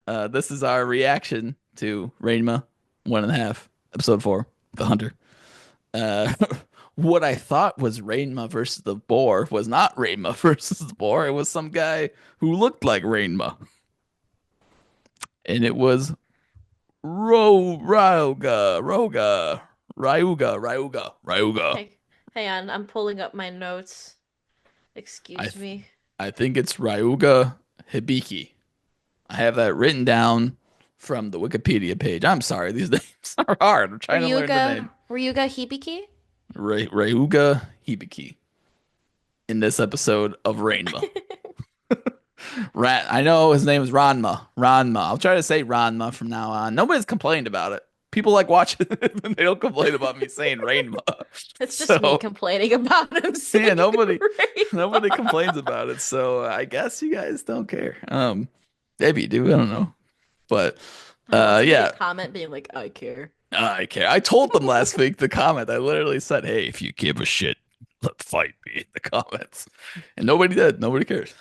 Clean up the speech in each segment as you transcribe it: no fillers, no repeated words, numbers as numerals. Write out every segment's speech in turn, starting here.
This is our reaction to Ranma 1.5, episode 4, The Hunter. Uh, what I thought was Ranma versus the boar was not Ranma versus the boar. It was some guy who looked like Ranma, and it was Ryuga. Hey, hang on. I'm pulling up my notes. I Excuse th me. I think it's Ryuga Hibiki. I have that written down from the Wikipedia page. I'm sorry, these names are hard. I'm trying to learn the name. Ryuga Hibiki? Ryuga Hibiki in this episode of Ranma. I know his name is Ranma. Ranma. I'll try to say Ranma from now on. Nobody's complained about it. People like watching it and they don't complain about me saying Ranma. It's just me So complaining about him yeah, saying nobody rainbow. complains about it. So I guess you guys don't care. Maybe you do. I don't know. But I want somebody to yeah, comment being like, I care. I care. I told them last week the comment. I literally said, "Hey, if you give a shit, let fight me in the comments," and nobody did. Nobody cares.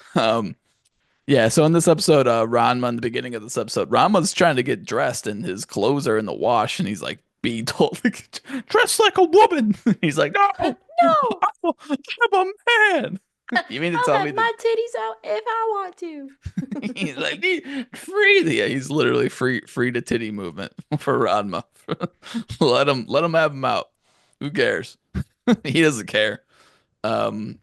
Yeah. So in this episode, Ranma, in the beginning of this episode, Ranma's trying to get dressed, and his clothes are in the wash, and he's like being told, "Dress like a woman." He's like, "No, No, I'm a man." You mean to I'll tell have me that my titties out if I want to. he's like free? Yeah, he's literally free to titty movement for Ranma. Let him have him out. Who cares? He doesn't care. Um,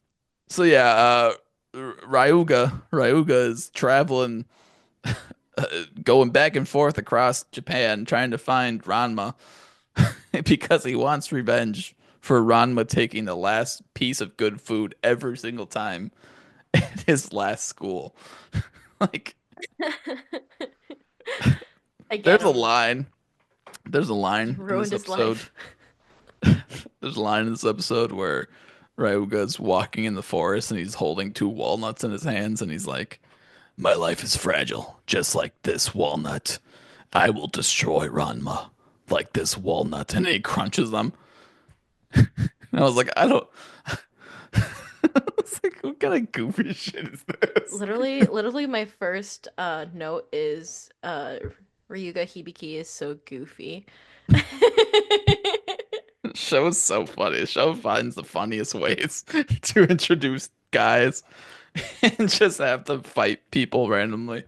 so yeah, Ryuga is traveling, going back and forth across Japan, trying to find Ranma because he wants revenge for Ranma taking the last piece of good food every single time at his last school. Like, I get there's a him. line. There's a He line in ruined this his episode. life. There's a line in this episode where Ryuga's walking in the forest and he's holding two walnuts in his hands and he's like, "My life is fragile, just like this walnut. I will destroy Ranma like this walnut." And he crunches them. And I was like, I don't. It's like, what kind of goofy shit is this? Literally, my first note is Ryuga Hibiki is so goofy. The show is so funny. The show finds the funniest ways to introduce guys and just have them fight people randomly.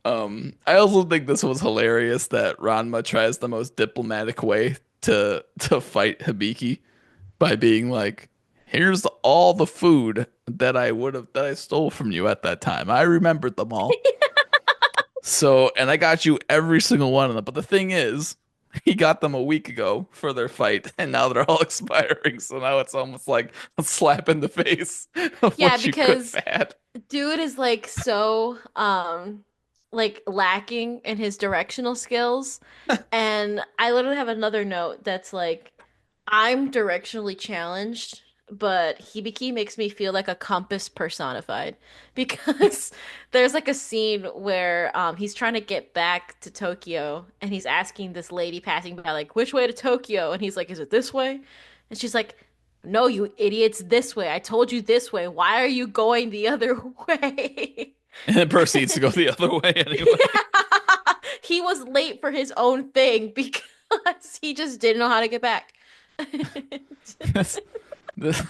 I also think this was hilarious that Ranma tries the most diplomatic way to fight Hibiki by being like, "Here's all the food that I stole from you at that time. I remembered them all. So, and I got you every single one of them. But the thing is, he got them a week ago for their fight, and now they're all expiring. So now it's almost like a slap in the face of Yeah, what you could because have had." dude is like so like lacking in his directional skills. And I literally have another note that's like I'm directionally challenged, but Hibiki makes me feel like a compass personified because there's like a scene where he's trying to get back to Tokyo and he's asking this lady passing by like which way to Tokyo, and he's like, is it this way? And she's like, no, you idiots, this way. I told you this way. Why are you going the other way? And it proceeds to go the other way anyway. Yeah. He was late for his own thing because he just didn't know how to get back. This, this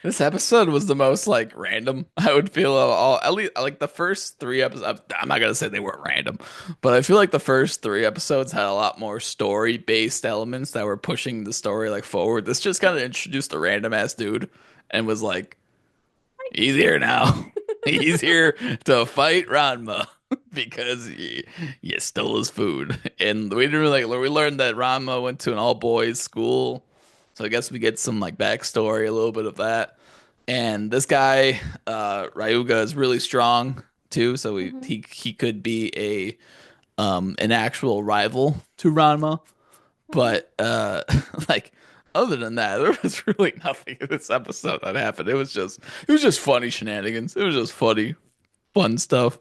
this episode was the most like random. I would feel all at least like the first three episodes. I'm not gonna say they weren't random, but I feel like the first three episodes had a lot more story based elements that were pushing the story like forward. This just kind of introduced a random ass dude and was like, "He's here now. He's here to fight Ranma." Because you stole his food, and we didn't really we learned that Ranma went to an all boys school, so I guess we get some like backstory, a little bit of that. And this guy, Ryuga, is really strong too, so Mhm. he could be a an actual rival to Ranma. Mhm. But like other than that, there was really nothing in this episode that happened. It was just funny shenanigans. It was just funny, fun stuff.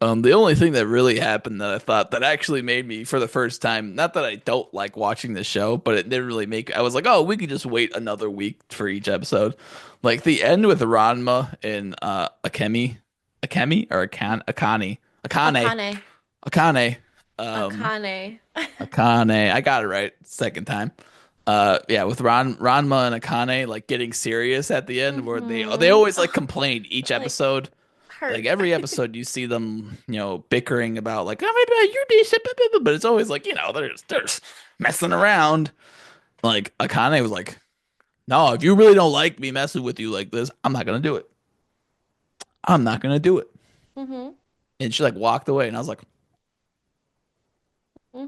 The only thing that really happened that I thought that actually made me for the first time, not that I don't like watching the show, but it didn't really make, I was like, oh, we could just wait another week for each episode. Like the end with Ranma and Akemi, Akemi or Akane, Akane. Akane. Akane. Um, Akane. Akane. I got it right second time. Yeah, with Ranma and Akane like getting serious at the end, where they Mm-hmm. always like Ugh, complain each like episode. Like hurt. every episode, you see them, bickering about like, oh, maybe you decent, blah, blah, blah," but it's always like, they're just messing around. Like Akane was like, no, if you really don't like me messing with you like this, I'm not gonna do it. I'm not gonna do it. Mm-hmm. And she like walked away, and I was like,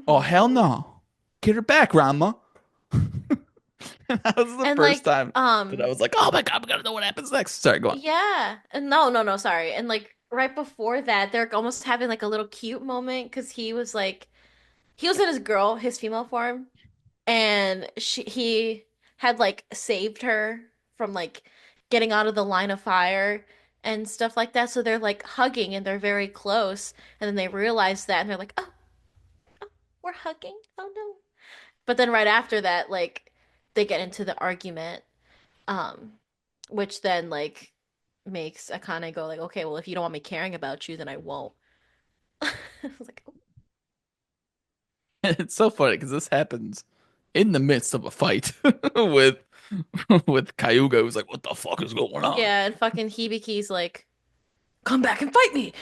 oh hell Mm-hmm. no, get her back, Ranma. And that was the And first like, time that I was like, oh my God, I'm gonna know what happens next. Sorry, go on. yeah. And no, no, no, sorry. And like right before that, they're almost having like a little cute moment because he was in his female form, and he had like saved her from like getting out of the line of fire and stuff like that. So they're like hugging and they're very close. And then they realize that and they're like, oh, we're hugging. Oh no. But then right after that, like they get into the argument, um, which then like makes Akane go like, okay, well if you don't want me caring about you, then I won't. I was like, It's so funny because this happens in the midst of a fight with with Cayuga, who's like, what the fuck is going on? yeah, and fucking Hibiki's like, come back and fight me.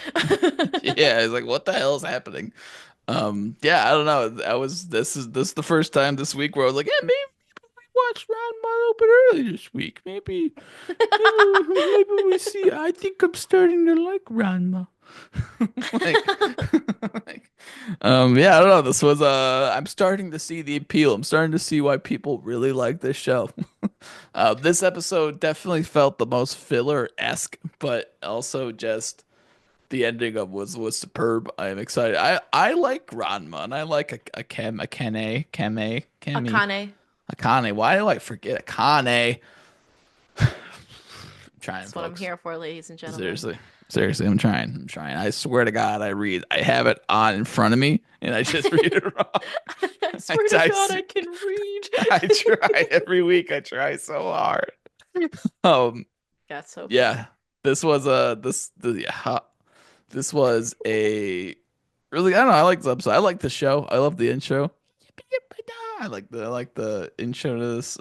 Yeah, he's like, what the hell is happening? Yeah, I don't know. This is the first time this week where I was like, yeah, maybe we watched Ranma a little bit early this week. Maybe we see. I think I'm starting to like Ranma. Like, like, yeah, I don't know. This was I'm starting to see the appeal. I'm starting to see why people really like this show. This episode definitely felt the most filler-esque, but also just the ending of was superb. I am excited. I like Ranma and I like Kami, Akane. Akane. Why do I forget Akane? I'm trying, That's what I'm folks. here for, ladies and gentlemen. Seriously. Seriously, I'm trying. I'm trying. I swear to God, I have it on in front of me and I just read it wrong. I I, swear to I, God, I can read. I try every week. I try so hard. Um, That's so yeah, funny. this was a this the yeah, this was a really, I don't know. I like this episode. I like the show. I love the intro. I like the intro to this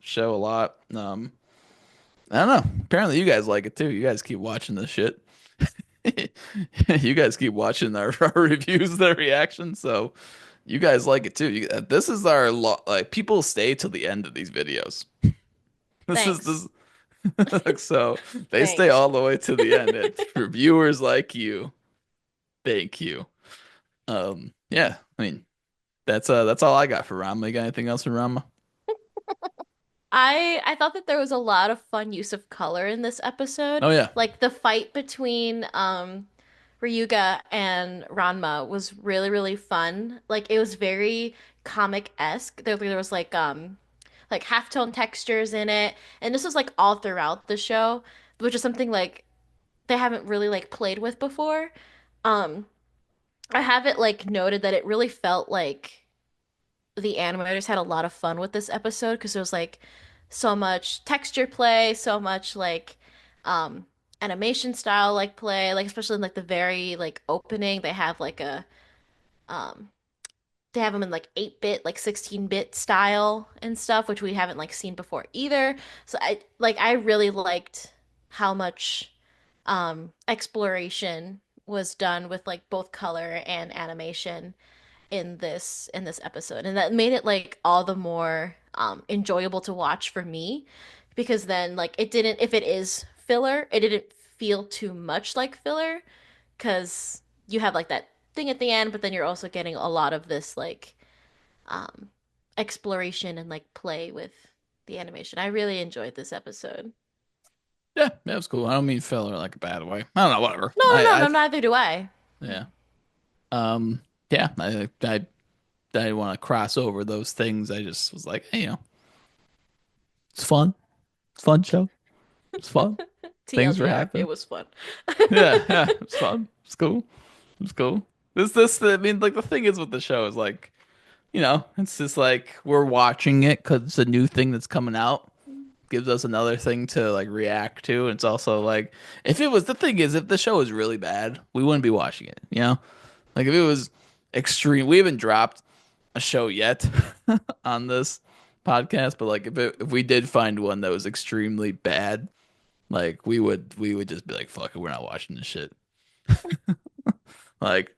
show a lot. I don't know. Apparently, you guys like it too. You guys keep watching this shit. You guys keep watching our reviews, their reactions. So you guys like it too. This is our like people stay till the end of these videos. This is Thanks. this so they stay Thanks. all the way to the end. It's for viewers like you. Thank you. Yeah, I mean that's all I got for Rama. You got anything else for Rama? I thought that there was a lot of fun use of color in this episode. Oh yeah. Like the fight between Ryuga and Ranma was really, really fun. Like it was very comic-esque. There was like halftone textures in it. And this was like all throughout the show, which is something like they haven't really like played with before. Um I have it like noted that it really felt like the animators had a lot of fun with this episode because there was like so much texture play, so much like um animation style like play, like especially in like the very like opening, they have like a um they have them in like 8-bit, like 16-bit style and stuff, which we haven't like seen before either. So I really liked how much exploration was done with like both color and animation in this episode, and that made it like all the more enjoyable to watch for me because then like it didn't, if it is filler, it didn't feel too much like filler because you have like that thing at the end, but then you're also getting a lot of this like um exploration and like play with the animation. I really enjoyed this episode. Yeah, that was cool. I don't mean filler like a bad way. I don't know, whatever. No, no, no, no, neither do I. Yeah. Um yeah, I didn't want to cross over those things. I just was like, hey, it's fun. It's a fun show. It's fun. Things were TLDR, it happening. was fun. Yeah, yeah, it's fun. It's cool. It's cool. I mean, like the thing is with the show is like, it's just like we're watching it because it's a new thing that's coming out. Gives us another thing to like react to. It's also like if it was the thing is if the show is really bad, we wouldn't be watching it, you know? Like if it was extreme, we haven't dropped a show yet on this podcast, but like if we did find one that was extremely bad, like we would just be like, fuck it, we're not watching this shit. Like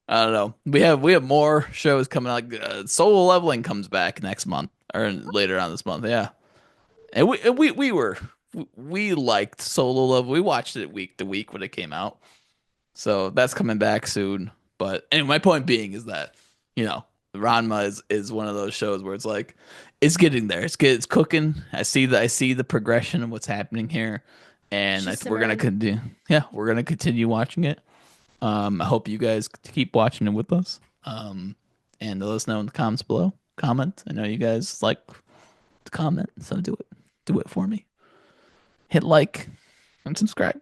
I don't know. We have more shows coming out. Like, Solo Leveling comes back next month or later on this month. Yeah, and we liked Solo Level. We watched it week to week when it came out. So that's coming back soon. But anyway, my point being is that, Ranma is one of those shows where it's like it's getting there. It's cooking. I see the progression of what's happening here, and She's we're gonna simmering. continue. Yeah, we're gonna continue watching it. I hope you guys keep watching it with us. And let us know in the comments below. Comment. I know you guys like to comment, so do it. Do it for me. Hit like and subscribe.